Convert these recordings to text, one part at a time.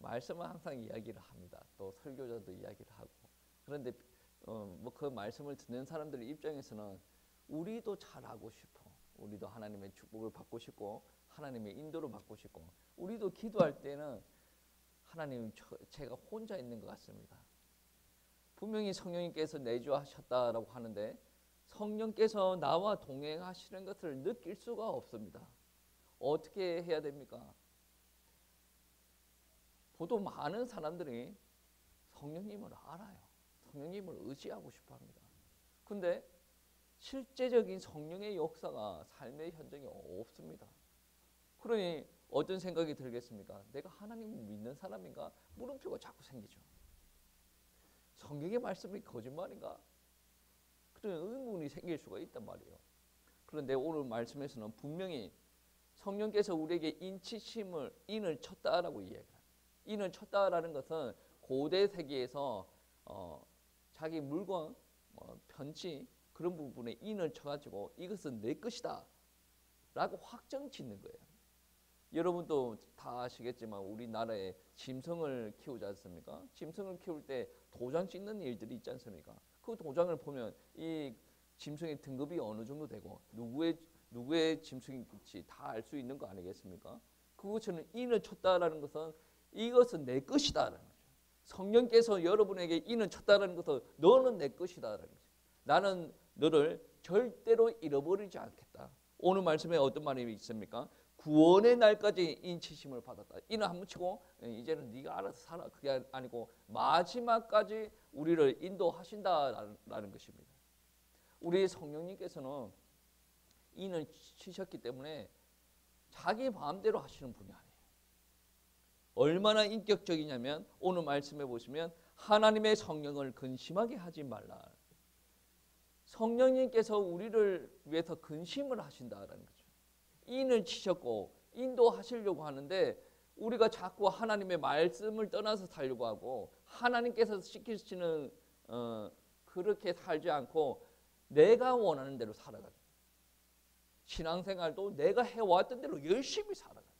말씀은 항상 이야기를 합니다. 또 설교자도 이야기를 하고. 그런데 뭐 그 말씀을 듣는 사람들 입장에서는 우리도 잘하고 싶어. 우리도 하나님의 축복을 받고 싶고 하나님의 인도를 받고 싶고 우리도 기도할 때는 하나님 제가 혼자 있는 것 같습니다. 분명히 성령님께서 내주하셨다라고 하는데 성령께서 나와 동행하시는 것을 느낄 수가 없습니다. 어떻게 해야 됩니까? 보통 많은 사람들이 성령님을 알아요. 성령님을 의지하고 싶어 합니다. 근데 실제적인 성령의 역사가 삶의 현장에 없습니다. 그러니 어떤 생각이 들겠습니까? 내가 하나님을 믿는 사람인가? 물음표가 자꾸 생기죠. 성경의 말씀이 거짓말인가? 그런 의문이 생길 수가 있단 말이에요. 그런데 오늘 말씀에서는 분명히 성령께서 우리에게 인을 쳤다라고 이야기합니다. 인을 쳤다라는 것은 고대 세계에서 자기 물건, 편지 그런 부분에 인을 쳐가지고 이것은 내 것이다 라고 확정 짓는 거예요. 여러분도 다 아시겠지만 우리나라에 짐승을 키우지 않습니까? 짐승을 키울 때 도장 찍는 일들이 있지 않습니까? 그 도장을 보면 이 짐승의 등급이 어느 정도 되고 누구의 짐승인지 다 알 수 있는 거 아니겠습니까? 그것처럼 인을 쳤다라는 것은 이것은 내 것이다라는 거죠. 성령께서 여러분에게 인을 쳤다라는 것은 너는 내 것이다라는 거죠. 나는 너를 절대로 잃어버리지 않겠다. 오늘 말씀에 어떤 말이 있습니까? 구원의 날까지 인치심을 받았다. 인을 한번 치고 이제는 네가 알아서 살아. 그게 아니고 마지막까지 우리를 인도하신다라는 것입니다. 우리 성령님께서는 인을 치셨기 때문에 자기 마음대로 하시는 분이 아니에요. 얼마나 인격적이냐면 오늘 말씀해 보시면 하나님의 성령을 근심하게 하지 말라. 성령님께서 우리를 위해서 근심을 하신다라는 거죠. 인을 치셨고 인도하시려고 하는데 우리가 자꾸 하나님의 말씀을 떠나서 살려고 하고 하나님께서 시키시는 그렇게 살지 않고 내가 원하는 대로 살아가죠. 신앙생활도 내가 해왔던 대로 열심히 살아가요.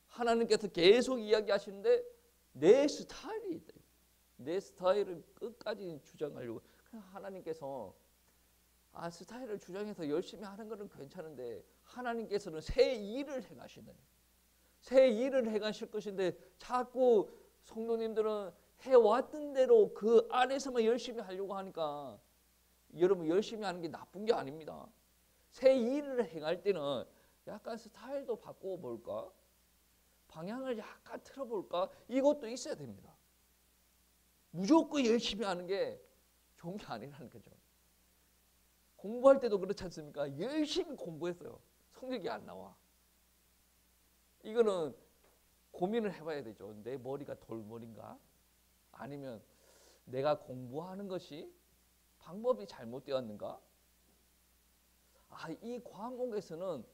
하나님께서 계속 이야기하시는데 내 스타일이 있다. 내 스타일을 끝까지 주장하려고. 하나님께서 스타일을 주장해서 열심히 하는 것은 괜찮은데 하나님께서는 새 일을 행하시는 새 일을 행하실 것인데 자꾸 성도님들은 해왔던 대로 그 안에서만 열심히 하려고 하니까 여러분 열심히 하는 게 나쁜 게 아닙니다. 새 일을 행할 때는 약간 스타일도 바꿔볼까? 방향을 약간 틀어볼까? 이것도 있어야 됩니다. 무조건 열심히 하는 게 좋은 게 아니라는 거죠. 공부할 때도 그렇지 않습니까? 열심히 공부했어요. 성적이 안 나와. 이거는 고민을 해봐야 되죠. 내 머리가 돌머리인가? 아니면 내가 공부하는 것이 방법이 잘못되었는가? 이 과목에서는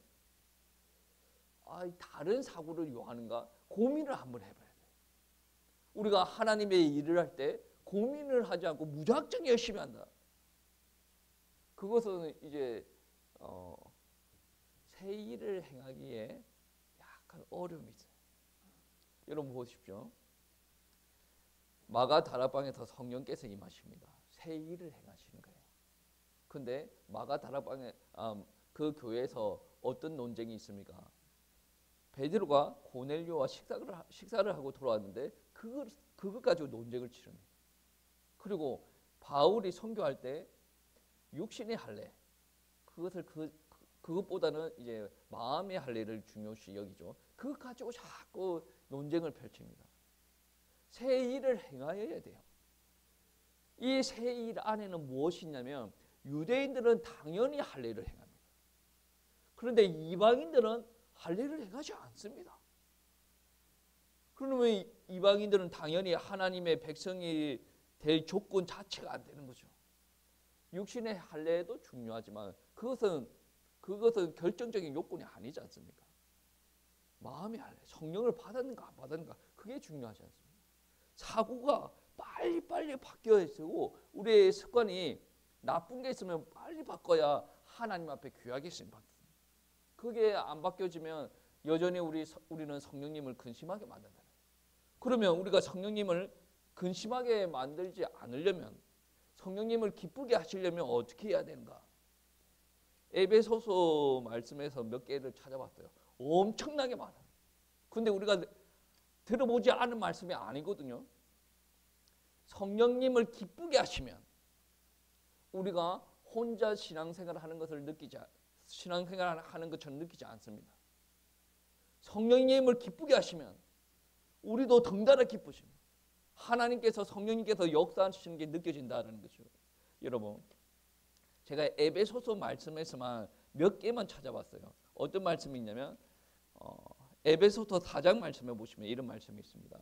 다른 사고를 요하는가? 고민을 한번 해봐야 돼요. 우리가 하나님의 일을 할 때 고민을 하지 않고 무작정 열심히 한다. 그것은 이제 새 일을 행하기에 약간 어려움이 있어요. 여러분 보십시오. 마가 다락방에서 성령께서 임하십니다. 새 일을 행하시는 거예요. 근데 마가 다락방에 그 교회에서 어떤 논쟁이 있습니까? 베드로가 고넬료와 식사를 하고 돌아왔는데 그것 가지고 논쟁을 치릅니다. 그리고 바울이 선교할 때 육신의 할례 그것을 그것보다는 이제 마음의 할례를 중요시 여기죠. 그것 가지고 자꾸 논쟁을 펼칩니다. 새 일을 행하여야 돼요. 이 새 일 안에는 무엇이 있냐면 유대인들은 당연히 할례를 행합니다. 그런데 이방인들은 할례를 행하지 않습니다. 그러면 이방인들은 당연히 하나님의 백성이 될 조건 자체가 안 되는 거죠. 육신의 할례도 중요하지만 그것은 결정적인 요건이 아니지 않습니까? 마음의 할례, 성령을 받았는가 안 받았는가 그게 중요하지 않습니까? 사고가 빨리빨리 바뀌어야 되고 우리의 습관이 나쁜 게 있으면 빨리 바꿔야 하나님 앞에 귀하게 쓰임받습니다. 그게 안 바뀌어지면 여전히 우리는 성령님을 근심하게 만든다. 그러면 우리가 성령님을 근심하게 만들지 않으려면, 성령님을 기쁘게 하시려면 어떻게 해야 되는가? 에베소서 말씀에서 몇 개를 찾아봤어요. 엄청나게 많아요. 근데 우리가 들어보지 않은 말씀이 아니거든요. 성령님을 기쁘게 하시면 우리가 혼자 신앙생활을 하는 것을 신앙생활을 하는 것처럼 느끼지 않습니다. 성령님을 기쁘게 하시면 우리도 덩달아 기쁘십니다. 하나님께서, 성령님께서 역사하시는 게 느껴진다는 거죠. 여러분, 제가 에베소서 말씀에서만 몇 개만 찾아봤어요. 어떤 말씀이 있냐면 에베소서 4장 말씀에 보시면 이런 말씀이 있습니다.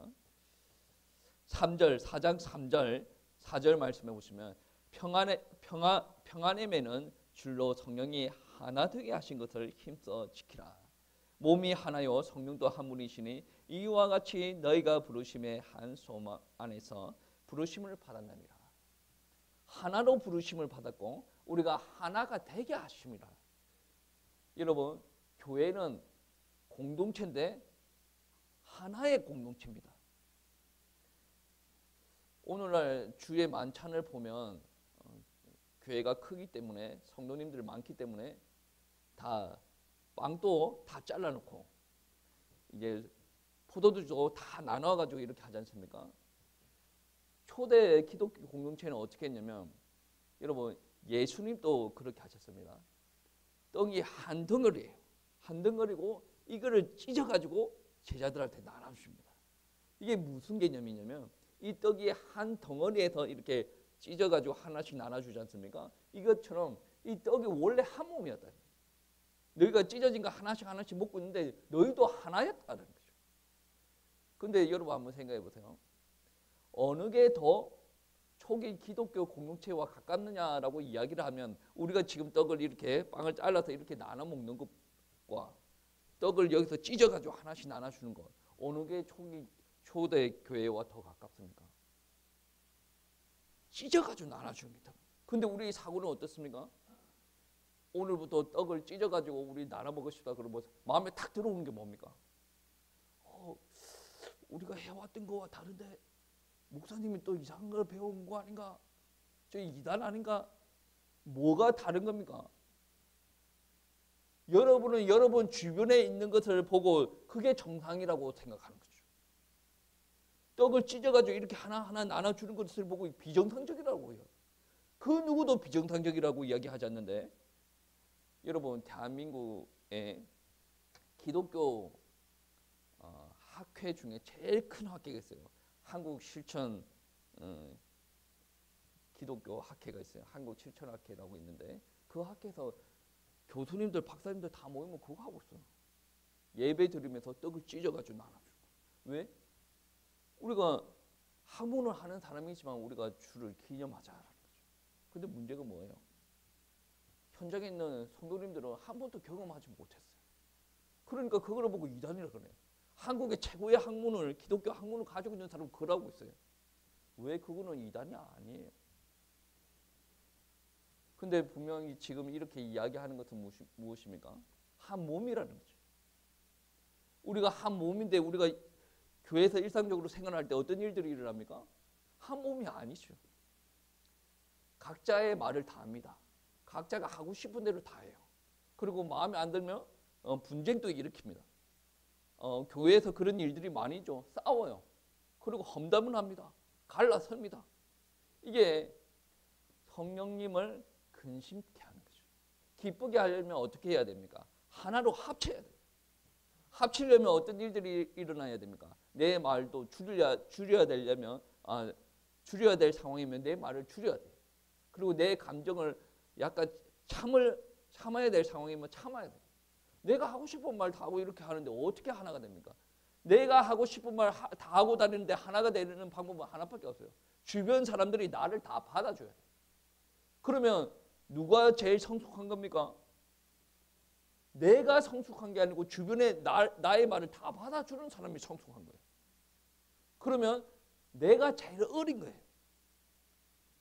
4장 3절 4절 말씀에 보시면 평안의 매는 줄로 성령이 하나 되게 하신 것을 힘써 지키라. 몸이 하나요 성령도 한 분이시니 이와 같이 너희가 부르심의 한 소망 안에서 부르심을 받았느니라. 하나로 부르심을 받았고 우리가 하나가 되게 하심이라. 여러분, 교회는 공동체인데 하나의 공동체입니다. 오늘날 주의 만찬을 보면 교회가 크기 때문에, 성도님들 많기 때문에 다 빵도 다 잘라놓고 이제 포도주도 다 나눠가지고 이렇게 하지 않습니까? 초대 기독교 공동체는 어떻게 했냐면, 여러분, 예수님도 그렇게 하셨습니다. 떡이 한 덩어리예요. 한 덩어리고 이거를 찢어가지고 제자들한테 나눠줍니다. 이게 무슨 개념이냐면, 이 떡이 한 덩어리에서 이렇게 찢어가지고 하나씩 나눠주지 않습니까? 이것처럼 이 떡이 원래 한 몸이었다. 너희가 찢어진 거 하나씩 먹고 있는데 너희도 하나였다는 거죠. 근데 여러분 한번 생각해 보세요. 어느 게 더 초기 기독교 공동체와 가깝느냐라고 이야기를 하면, 우리가 지금 떡을 이렇게 빵을 잘라서 이렇게 나눠 먹는 것과 떡을 여기서 찢어가지고 하나씩 나눠주는 것, 어느 게 초대 교회와 더 가깝습니까? 찢어가지고 나눠주는 게 더. 근데 우리 사고는 어떻습니까? 오늘부터 떡을 찢어가지고 우리 나눠 먹고 싶다 그러면 마음에 탁 들어오는 게 뭡니까? 우리가 해왔던 거와 다른데 목사님이 또 이상한 걸 배운 거 아닌가? 저 이단 아닌가? 뭐가 다른 겁니까? 여러분은 여러분 주변에 있는 것을 보고 그게 정상이라고 생각하는 거죠. 떡을 찢어가지고 이렇게 하나하나 나눠주는 것을 보고 비정상적이라고 해요. 그 누구도 비정상적이라고 이야기하지 않는데, 여러분, 대한민국의 기독교 학회 중에 제일 큰 학회가 있어요. 한국 실천 기독교 학회가 있어요. 한국 실천 학회라고 있는데, 그 학회에서 교수님들, 박사님들 다 모이면 그거 하고 있어요. 예배 드리면서 떡을 찢어가지고 나눠주고. 왜? 우리가 학문을 하는 사람이지만 우리가 주를 기념하자라는 거죠. 근데 문제가 뭐예요? 현장에 있는 성도님들은 한 번도 경험하지 못했어요. 그러니까 그걸 보고 이단이라고 그래요. 한국의 최고의 학문을, 기독교 학문을 가지고 있는 사람은 그러고 있어요. 왜? 그거는 이단이 아니에요. 근데 분명히 지금 이렇게 이야기하는 것은 무엇입니까? 한 몸이라는 거죠. 우리가 한 몸인데, 우리가 교회에서 일상적으로 생활할 때 어떤 일들이 일어납니까? 한 몸이 아니죠. 각자의 말을 다 합니다. 각자가 하고 싶은 대로 다 해요. 그리고 마음에 안 들면 분쟁도 일으킵니다. 교회에서 그런 일들이 많이 있죠. 싸워요. 그리고 험담을 합니다. 갈라섭니다. 이게 성령님을 근심케 하는 거죠. 기쁘게 하려면 어떻게 해야 됩니까? 하나로 합쳐야 돼요. 합치려면 어떤 일들이 일어나야 됩니까? 내 말도 줄여야 될 상황이면 내 말을 줄여야 돼요. 그리고 내 감정을 약간 참아야 될 상황이면 참아야 돼요. 내가 하고 싶은 말 다 하고 이렇게 하는데 어떻게 하나가 됩니까? 내가 하고 싶은 말 다 하고 다니는데 하나가 되는 방법은 하나밖에 없어요. 주변 사람들이 나를 다 받아줘야 돼요. 그러면 누가 제일 성숙한 겁니까? 내가 성숙한 게 아니고 주변에 나의 말을 다 받아주는 사람이 성숙한 거예요. 그러면 내가 제일 어린 거예요.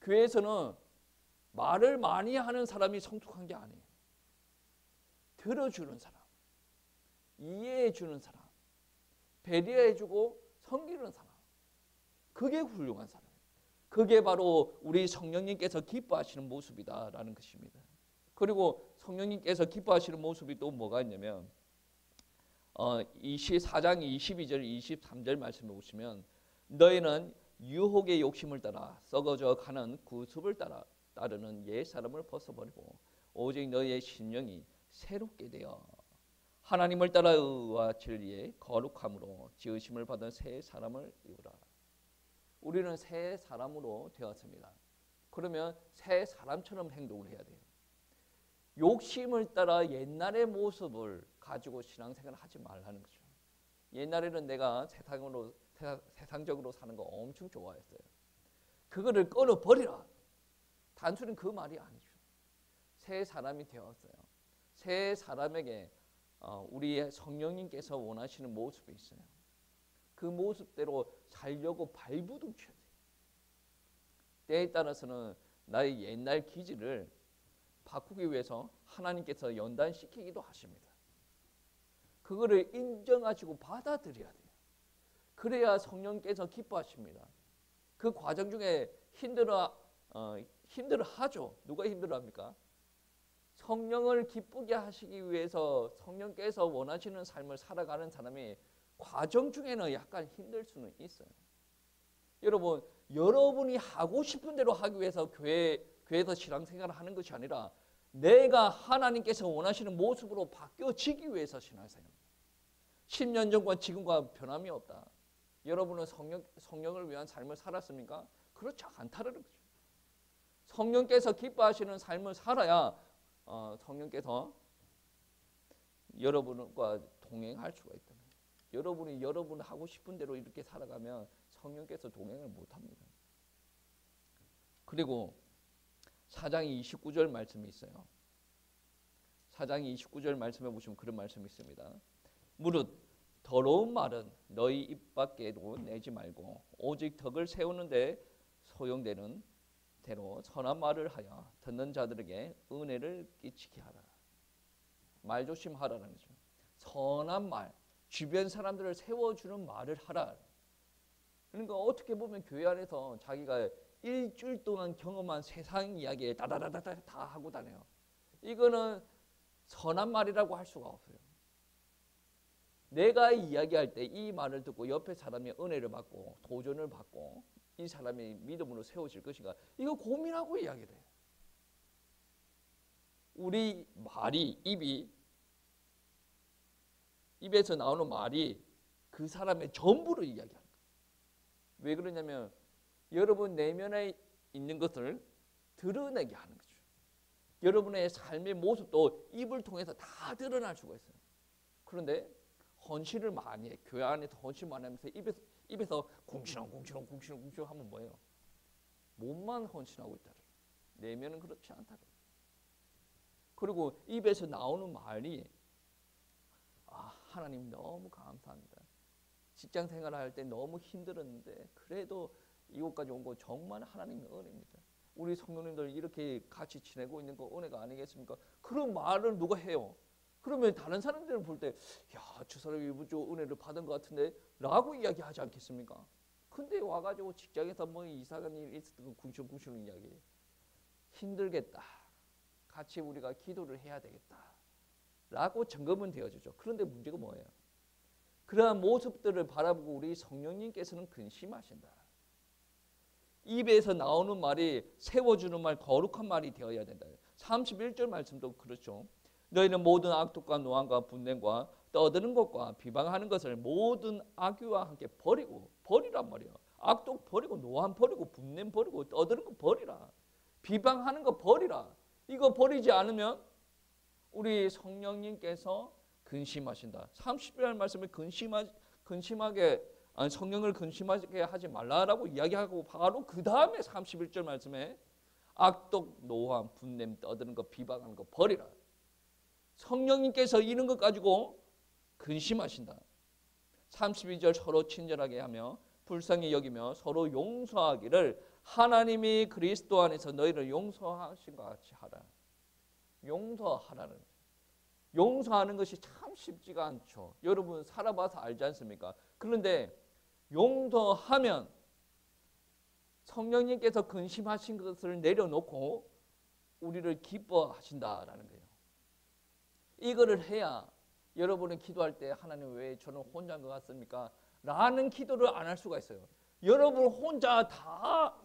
교회에서는 말을 많이 하는 사람이 성숙한 게 아니에요. 들어주는 사람, 이해해주는 사람, 배려해주고 섬기는 사람, 그게 훌륭한 사람이에요. 그게 바로 우리 성령님께서 기뻐하시는 모습이다라는 것입니다. 그리고 성령님께서 기뻐하시는 모습이 또 뭐가 있냐면 24장 22절 23절 말씀을 보시면 너희는 유혹의 욕심을 따라 썩어져 가는 구습을 따르는 옛 사람을 벗어버리고 오직 너희의 심령이 새롭게 되어 하나님을 따라 의와 진리의 거룩함으로 지으심을 받은 새 사람을 입으라. 우리는 새 사람으로 되었습니다. 그러면 새 사람처럼 행동을 해야 돼요. 욕심을 따라 옛날의 모습을 가지고 신앙생활을 하지 말라는 거죠. 옛날에는 내가 세상적으로 사는 거 엄청 좋아했어요. 그거를 끊어버리라. 단순히 그 말이 아니죠. 새 사람이 되었어요. 새 사람에게 우리의 성령님께서 원하시는 모습이 있어요. 그 모습대로 살려고 발부둥쳐야 돼요. 때에 따라서는 나의 옛날 기질을 바꾸기 위해서 하나님께서 연단시키기도 하십니다. 그거를 인정하시고 받아들여야 돼요. 그래야 성령께서 기뻐하십니다. 그 과정 중에 힘들어하죠. 누가 힘들어합니까? 성령을 기쁘게 하시기 위해서 성령께서 원하시는 삶을 살아가는 사람이 과정 중에는 약간 힘들 수는 있어요. 여러분, 여러분이 하고 싶은 대로 하기 위해서 교회에서 신앙생활을 하는 것이 아니라 내가 하나님께서 원하시는 모습으로 바뀌어지기 위해서 신앙생활입니다. 10년 전과 지금과 변함이 없다. 여러분은 성령을 위한 삶을 살았습니까? 그렇지 않다는 거죠. 성령께서 기뻐하시는 삶을 살아야 성령께서 여러분과 동행할 수가 있다. 여러분이 여러분 하고 싶은 대로 이렇게 살아가면 성령께서 동행을 못합니다. 그리고 4장 29절 말씀이 있어요. 4장 29절 말씀에 보시면 그런 말씀이 있습니다. 무릇 더러운 말은 너희 입 밖에도 내지 말고 오직 덕을 세우는데 소용되는 대로 선한 말을 하여 듣는 자들에게 은혜를 끼치게 하라. 말 조심하라는 거죠. 선한 말, 주변 사람들을 세워주는 말을 하라. 그러니까 어떻게 보면 교회 안에서 자기가 일주일 동안 경험한 세상 이야기에 다다다다 다 하고 다녀요. 이거는 선한 말이라고 할 수가 없어요. 내가 이야기할 때 이 말을 듣고 옆에 사람이 은혜를 받고 도전을 받고 이 사람이 믿음으로 세워질 것인가, 이거 고민하고 이야기를 해요. 우리 말이 입에서 나오는 말이 그 사람의 전부를 이야기하는 거예요. 왜 그러냐면 여러분 내면에 있는 것을 드러내게 하는 거죠. 여러분의 삶의 모습도 입을 통해서 다 드러날 수가 있어요. 그런데 헌신을 많이 해. 교회 안에서 헌신 많이 하면서 입에서 궁시렁 하면 뭐예요? 몸만 헌신하고 있다는 거예요. 내면은 그렇지 않다는 거예요. 그리고 입에서 나오는 말이 하나님 너무 감사합니다. 직장 생활할 때 너무 힘들었는데 그래도 이곳까지 온 거 정말 하나님의 은혜입니다. 우리 성도님들 이렇게 같이 지내고 있는 거 은혜가 아니겠습니까? 그런 말을 누가 해요? 그러면 다른 사람들은 볼 때 야, 저 사람이 이번 은혜를 받은 것 같은데 라고 이야기하지 않겠습니까? 근데 와가지고 직장에서 뭐 이상한 일이 있었던 궁시렁 이야기. 힘들겠다. 같이 우리가 기도를 해야 되겠다. 라고 점검은 되어지죠. 그런데 문제가 뭐예요? 그러한 모습들을 바라보고 우리 성령님께서는 근심하신다. 입에서 나오는 말이 세워주는 말, 거룩한 말이 되어야 된다. 31절 말씀도 그렇죠. 너희는 모든 악독과 노함과 분냄과 떠드는 것과 비방하는 것을 모든 악유와 함께 버리란 말이에요. 악독 버리고 노함 버리고 분냄 버리고 떠드는 거 버리라. 비방하는 거 버리라. 이거 버리지 않으면 우리 성령님께서 근심하신다. 30절 말씀에 성령을 근심하게 하지 말라라고 이야기하고 바로 그 다음에 31절 말씀에 악독, 노함, 분냄, 떠드는 거, 비방하는 거 버리라. 성령님께서 이런 것 가지고 근심하신다. 32절 서로 친절하게 하며 불쌍히 여기며 서로 용서하기를 하나님이 그리스도 안에서 너희를 용서하신 것 같이 하라. 용서하라는 거예요. 용서하는 것이 참 쉽지가 않죠. 여러분 살아봐서 알지 않습니까? 그런데 용서하면 성령님께서 근심하신 것을 내려놓고 우리를 기뻐하신다라는 거예요. 이거를 해야 여러분은 기도할 때 하나님 왜 저는 혼자인 것 같습니까? 라는 기도를 안 할 수가 있어요. 여러분 혼자 다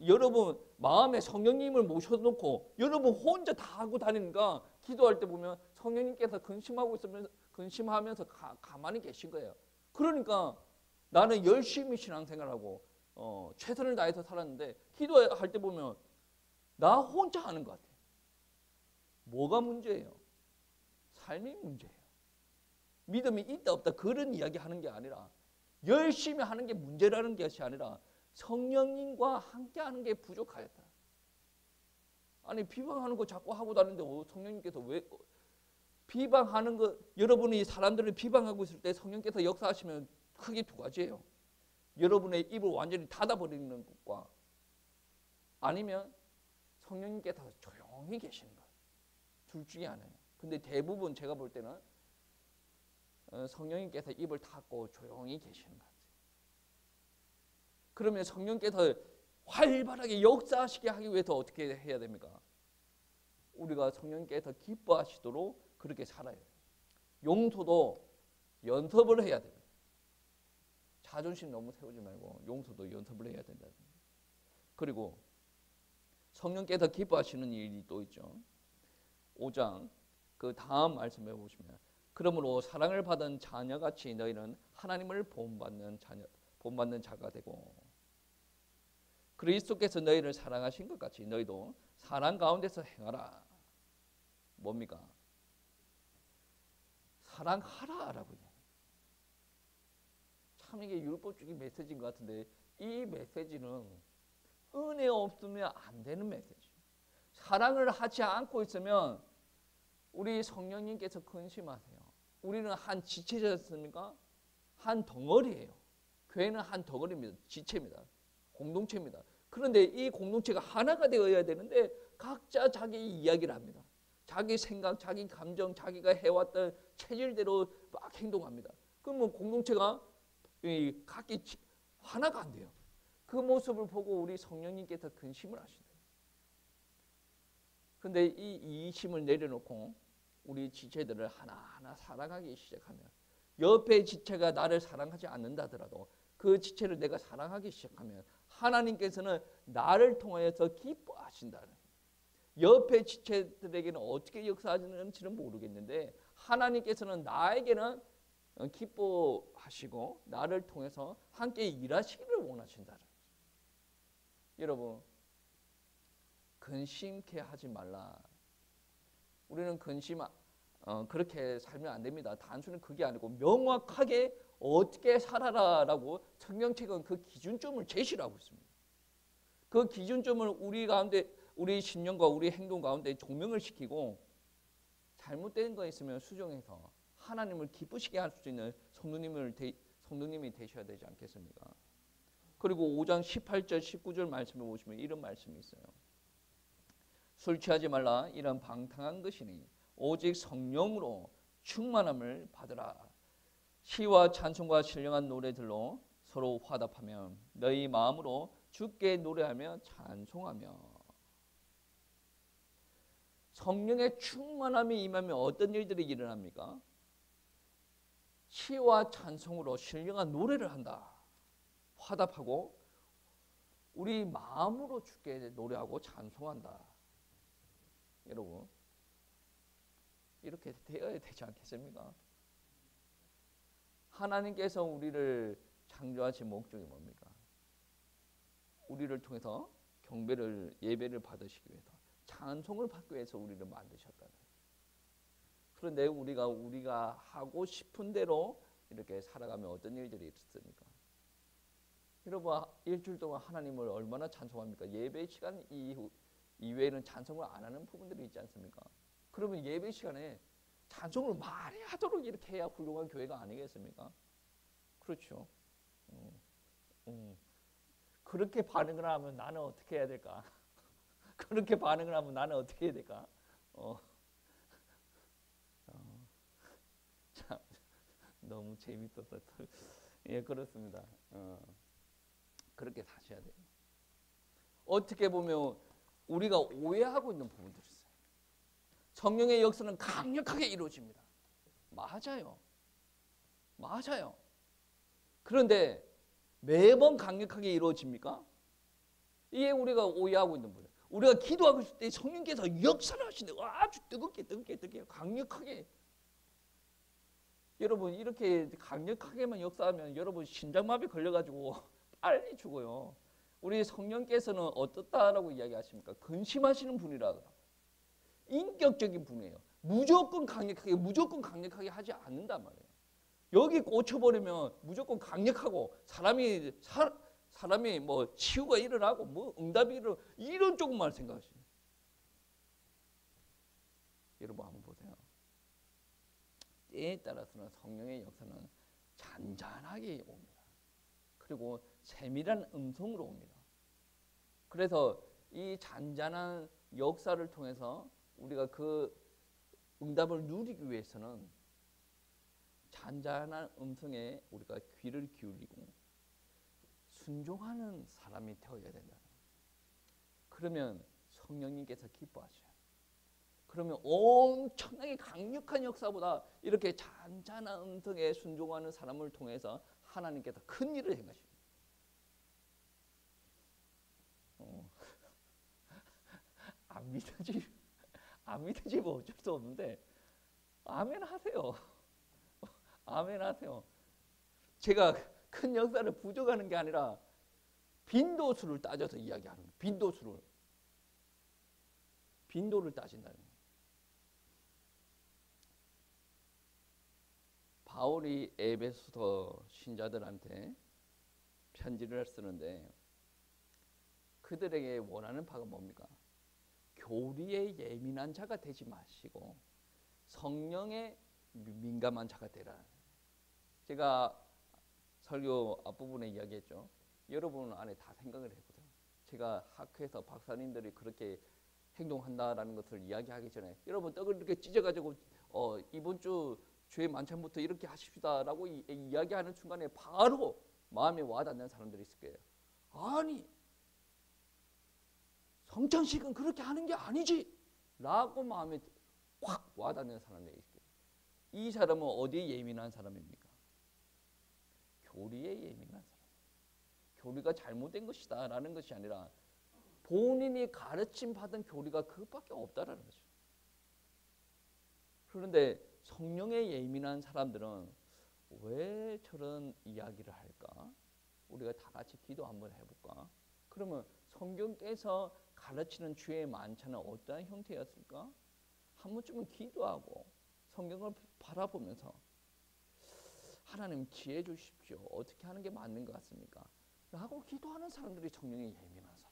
여러분 마음에 성령님을 모셔놓고 여러분 혼자 다 하고 다니니까 기도할 때 보면 성령님께서 근심하고 있으면 근심하면서 가만히 계신 거예요. 그러니까 나는 열심히 신앙생활하고 최선을 다해서 살았는데 기도할 때 보면 나 혼자 하는 것 같아요. 뭐가 문제예요? 삶이 문제예요. 믿음이 있다 없다 그런 이야기 하는 게 아니라 열심히 하는 게 문제라는 것이 아니라 성령님과 함께 하는 게 부족하였다. 아니 비방하는 거 자꾸 하고 다니는데 성령님께서 왜 비방하는 거 여러분이 사람들을 비방하고 있을 때 성령께서 역사하시면 크게 두 가지예요. 여러분의 입을 완전히 닫아버리는 것과 아니면 성령님께서 조용히 계시는 것. 둘 중에 하나예요. 근데 대부분 제가 볼 때는 성령님께서 입을 닫고 조용히 계시는 것 같아요. 그러면 성령께서 활발하게 역사하시게 하기 위해서 어떻게 해야 됩니까? 우리가 성령께서 기뻐하시도록 그렇게 살아야 돼요. 용서도 연습을 해야 됩니다. 자존심 너무 세우지 말고 용서도 연습을 해야 된다. 그리고 성령께서 기뻐하시는 일이 또 있죠. 5장 그 다음 말씀해 보시면 그러므로 사랑을 받은 자녀같이 너희는 하나님을 본받는 자가 되고 그리스도께서 너희를 사랑하신 것 같이 너희도 사랑 가운데서 행하라. 뭡니까? 사랑하라라고 해요. 참 이게 율법적인 메시지인 것 같은데 이 메시지는 은혜 없으면 안 되는 메시지. 사랑을 하지 않고 있으면 우리 성령님께서 근심하세요. 우리는 한 지체였습니까? 한 덩어리예요. 교회는 한 덩어리입니다. 지체입니다. 공동체입니다. 그런데 이 공동체가 하나가 되어야 되는데 각자 자기 이야기를 합니다. 자기 생각, 자기 감정, 자기가 해왔던 체질대로 막 행동합니다. 그러면 공동체가 각기 하나가 안 돼요. 그 모습을 보고 우리 성령님께서 근심을 하신대요. 그런데 이 힘을 내려놓고 우리 지체들을 하나하나 사랑하기 시작하면 옆에 지체가 나를 사랑하지 않는다더라도 그 지체를 내가 사랑하기 시작하면 하나님께서는 나를 통하여서 기뻐하신다는 옆에 지체들에게는 어떻게 역사하시는지는 모르겠는데 하나님께서는 나에게는 기뻐하시고 나를 통해서 함께 일하시기를 원하신다는 거죠. 여러분 근심케 하지 말라. 우리는 그렇게 살면 안 됩니다. 단순히 그게 아니고 명확하게 어떻게 살아라라고 성경책은 그 기준점을 제시를 하고 있습니다. 그 기준점을 우리 가운데 우리 신념과 우리 행동 가운데 조명을 시키고 잘못된 거 있으면 수정해서 하나님을 기쁘시게 할 수 있는 성도님이 되셔야 되지 않겠습니까? 그리고 5장 18절 19절 말씀을 보시면 이런 말씀이 있어요. 술 취하지 말라. 이런 방탕한 것이니 오직 성령으로 충만함을 받으라. 시와 찬송과 신령한 노래들로 서로 화답하며 너희 마음으로 주께 노래하며 찬송하며. 성령의 충만함이 임하면 어떤 일들이 일어납니까? 시와 찬송으로 신령한 노래를 한다. 화답하고 우리 마음으로 주께 노래하고 찬송한다. 여러분 이렇게 되어야 되지 않겠습니까? 하나님께서 우리를 창조하신 목적이 뭡니까? 우리를 통해서 예배를 받으시기 위해서 찬송을 받기 위해서 우리를 만드셨다는 거예요. 그런데 우리가 하고 싶은 대로 이렇게 살아가면 어떤 일들이 있습니까? 여러분 일주일 동안 하나님을 얼마나 찬송합니까? 예배 시간 이외에는 찬송을 안 하는 부분들이 있지 않습니까? 그러면 예배 시간에 찬송을 많이 하도록 이렇게 해야 훌륭한 교회가 아니겠습니까? 그렇죠. 그렇게 반응을 하면 나는 어떻게 해야 될까? 그렇게 반응을 하면 나는 어떻게 해야 될까? 참 너무 재밌어서 예 그렇습니다. 그렇게 사셔야 돼요. 어떻게 보면 우리가 오해하고 있는 부분들이 있어요. 성령의 역사는 강력하게 이루어집니다. 맞아요. 맞아요. 그런데 매번 강력하게 이루어집니까? 이게 우리가 오해하고 있는 거예요. 우리가 기도하고 있을 때 성령께서 역사를 하시는데 아주 뜨겁게 강력하게. 여러분 이렇게 강력하게만 역사하면 여러분 심장마비 걸려가지고 빨리 죽어요. 우리 성령께서는 어떻다라고 이야기하십니까? 근심하시는 분이라. 인격적인 분이에요. 무조건 강력하게 하지 않는단 말이에요. 여기 꽂혀버리면 무조건 강력하고 사람이 뭐 치유가 일어나고 뭐 응답이 일어나고 이런 쪽만 생각하시는. 여러분 한번 보세요. 때에 따라서는 성령의 역사는 잔잔하게 옵니다. 그리고 세밀한 음성으로 옵니다. 그래서 이 잔잔한 역사를 통해서 우리가 그 응답을 누리기 위해서는 잔잔한 음성에 우리가 귀를 기울이고 순종하는 사람이 되어야 된다. 그러면 성령님께서 기뻐하셔요. 그러면 엄청나게 강력한 역사보다 이렇게 잔잔한 음성에 순종하는 사람을 통해서 하나님께서 큰 일을 행하십니다. 안 믿어지면 어쩔 수 없는데 아멘 하세요. 아멘 하세요. 제가 큰 역사를 부족하는 게 아니라 빈도수를 따져서 이야기하는 거예요. 빈도를 따진다는 거예요. 바울이 에베소서 신자들한테 편지를 쓰는데 그들에게 원하는 바가 뭡니까? 교리에 예민한 자가 되지 마시고 성령에 민감한 자가 되라. 제가 설교 앞부분에 이야기했죠. 여러분 안에 다 생각을 해보세요. 제가 학교에서 박사님들이 그렇게 행동한다라는 것을 이야기하기 전에 여러분 떡을 이렇게 찢어가지고 이번 주 주의 만찬부터 이렇게 하십시다라고 이야기하는 순간에 바로 마음에 와닿는 사람들이 있을 거예요. 아니 성찬식은 그렇게 하는 게 아니지 라고 마음에 확 와닿는 사람들이 있을 거예요. 이 사람은 어디에 예민한 사람입니까? 교리에 예민한 사람. 교리가 잘못된 것이다 라는 것이 아니라 본인이 가르침 받은 교리가 그것밖에 없다라는 거죠. 그런데 성령에 예민한 사람들은 왜 저런 이야기를 할까? 우리가 다 같이 기도 한번 해볼까? 그러면 성경께서 가르치는 주의 만찬은 어떠한 형태였을까? 한 번쯤은 기도하고 성경을 바라보면서 하나님 지혜 주십시오. 어떻게 하는 게 맞는 것 같습니까? 라고 기도하는 사람들이 성령에 예민한 사람이에요.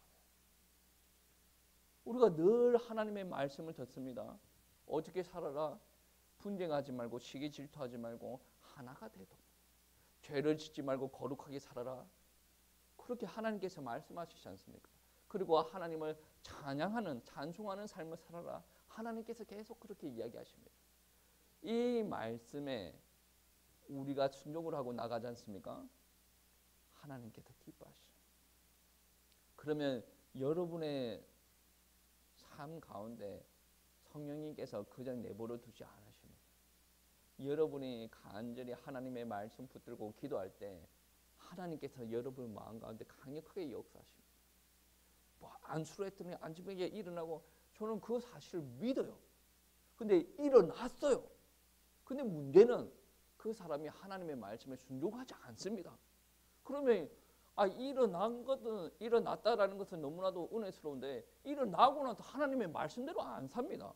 우리가 늘 하나님의 말씀을 듣습니다. 어떻게 살아라? 분쟁하지 말고 시기 질투하지 말고 하나가 되도록 죄를 짓지 말고 거룩하게 살아라. 그렇게 하나님께서 말씀하시지 않습니까? 그리고 하나님을 찬송하는 삶을 살아라. 하나님께서 계속 그렇게 이야기하십니다. 이 말씀에 우리가 순종을 하고 나가지 않습니까? 하나님께서 기뻐하시죠. 그러면 여러분의 삶 가운데 성령님께서 그냥 내버려 두지 않으십니다. 여러분이 간절히 하나님의 말씀 붙들고 기도할 때 하나님께서 여러분 마음 가운데 강력하게 역사하십니다. 뭐 안수를 했더니 안집에게 일어나고 저는 그 사실을 믿어요. 근데 일어났어요. 근데 문제는 그 사람이 하나님의 말씀에 순종하지 않습니다. 그러면 일어났다라는 것은 너무나도 은혜스러운데 일어나고 나서 하나님의 말씀대로 안 삽니다.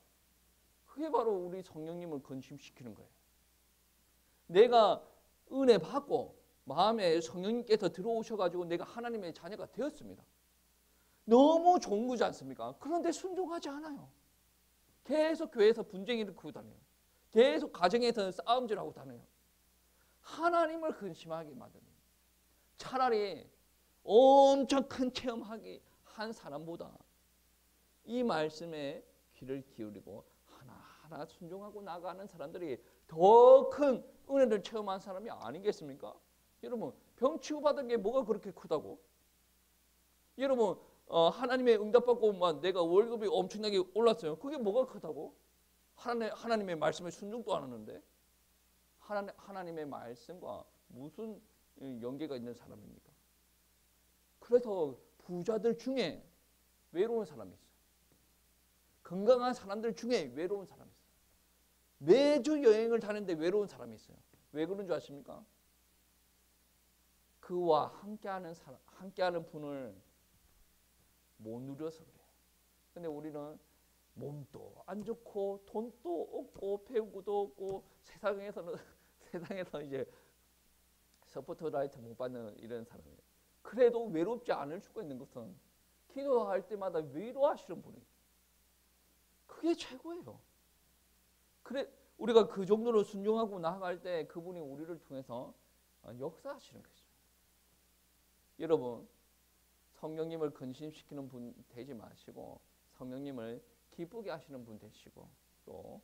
그게 바로 우리 성령님을 근심시키는 거예요. 내가 은혜 받고 마음에 성령님께서 들어오셔가지고 내가 하나님의 자녀가 되었습니다. 너무 좋은 거지 않습니까? 그런데 순종하지 않아요. 계속 교회에서 분쟁 일으키고 다녀요. 계속 가정에서 싸움질하고 다녀요. 하나님을 근심하게 만듭니다. 차라리 엄청 큰 체험하기 한 사람보다 이 말씀에 귀를 기울이고 하나하나 순종하고 나가는 사람들이 더 큰 은혜를 체험한 사람이 아니겠습니까? 여러분 병 치유받은 게 뭐가 그렇게 크다고? 여러분 하나님의 응답받고 막 내가 월급이 엄청나게 올랐어요. 그게 뭐가 크다고? 하나님의 말씀에 순종도 안 하는데 하나님의 말씀과 무슨 연계가 있는 사람입니까? 그래서 부자들 중에 외로운 사람이 있어요. 건강한 사람들 중에 외로운 사람이 있어요. 매주 여행을 다니는데 외로운 사람이 있어요. 왜 그런 줄 아십니까? 그와 함께하는 분을 못 누려서 그래요. 근데 우리는 몸도 안 좋고 돈도 없고 배우고도 없고 세상에서 이제 서포트라이트 못 받는 이런 사람이에요. 그래도 외롭지 않을 수가 있는 것은 기도할 때마다 위로하시는 분이 그게 최고예요. 그래 우리가 그 정도로 순종하고 나아갈 때 그분이 우리를 통해서 역사하시는 것이죠. 여러분 성령님을 근심시키는 분 되지 마시고 성령님을 기쁘게 하시는 분 되시고 또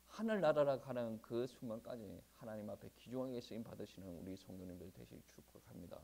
하늘나라라 가는 그 순간까지 하나님 앞에 귀중하게 쓰임 받으시는 우리 성도님들 되시길 축복합니다.